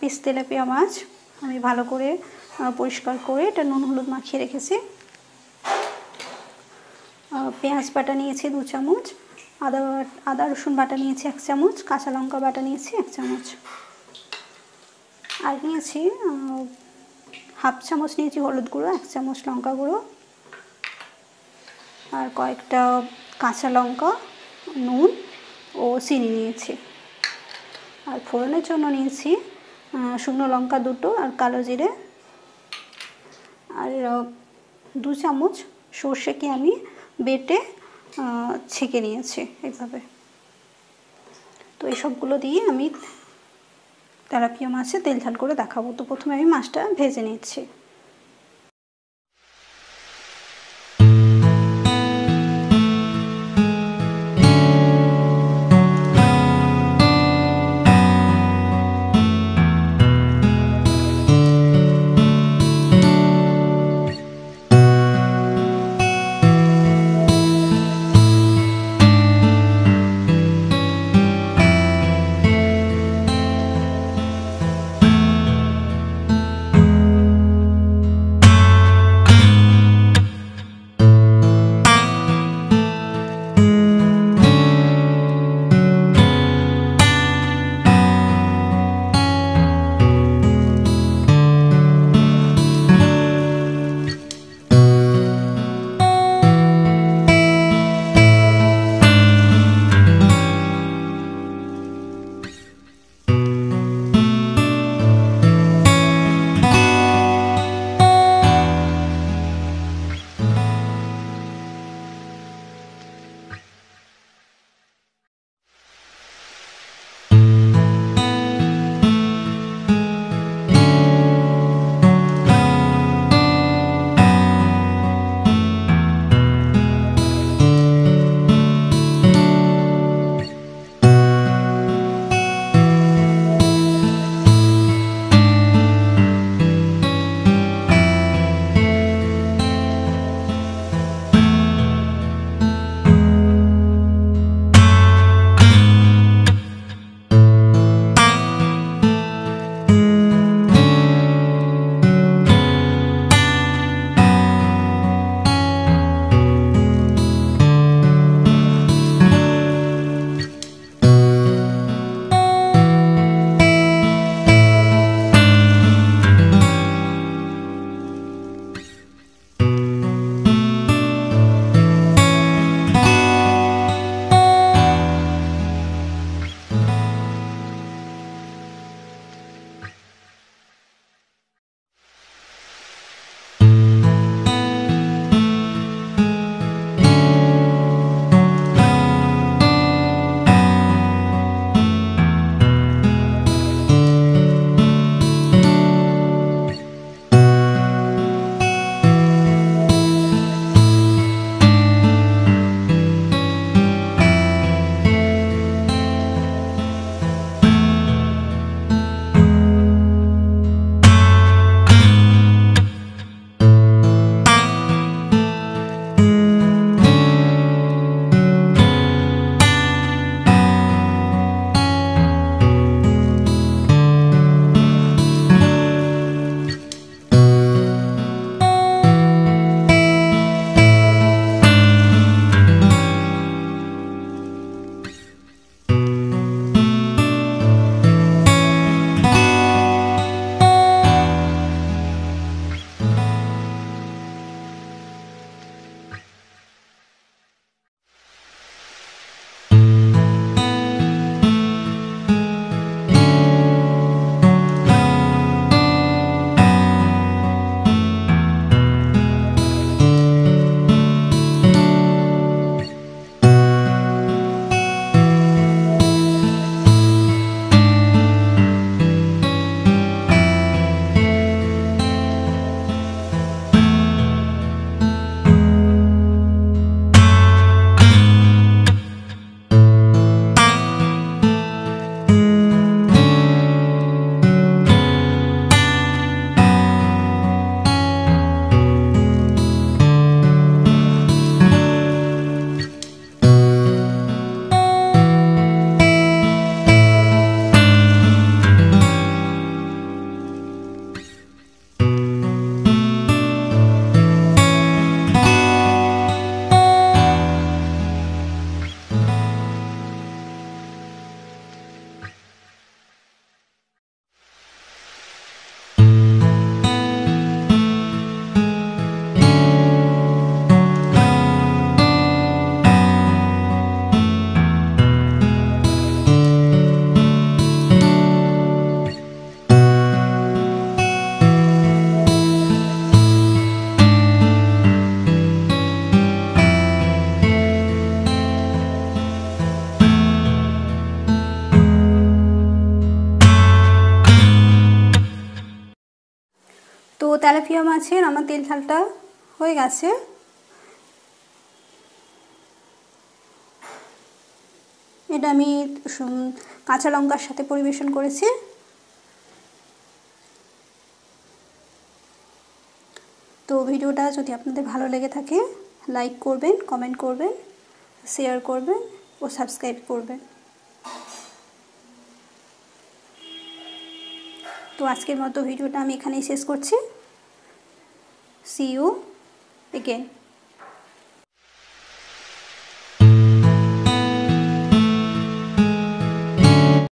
Piece tilapia মাছ আমি ভালো করে পরিষ্কার করে এটা নুন হলুদ মাখিয়ে রেখেছি। পেঁয়াজ বাটা নিয়েছি 2 চামচ, আদা রসুন বাটা নিয়েছি 1 চামচ, কাঁচা লঙ্কা বাটা নিয়েছি 1 চামচ, আর নিয়েছি হাফ চামচ নিয়েছি হলুদ গুঁড়ো, 1 চামচ লঙ্কা গুঁড়ো, আর কয়েকটা কাঁচা লঙ্কা, নুন ও চিনি নিয়েছি। আর ফোড়নের জন্য নিয়েছি শুকনো লঙ্কা 2টো আর কালো জিরে, আর 2 চামচ সর্ষেকে আমি বেটে ছেঁকে নিয়েছি এইভাবে। তো এই সবগুলো দিয়ে আমি তেলাপিয়া মাছে তেল ঝাল করে দেখাবো। তো প্রথমে আমি মাছটা ভেজে নিচ্ছি। তেলাপিয়া মাছের আমার তেল ঝালটা হয়ে গেছে। এটা আমি কাঁচা লঙ্কার সাথে পরিবেশন করেছি। তো ভিডিওটা যদি আপনাদের ভালো লেগে থাকে লাইক করবেন, কমেন্ট করবেন, শেয়ার করবেন ও সাবস্ক্রাইব করবেন। তো আজকের মতো ভিডিওটা আমি এখানেই শেষ করছি। See you again.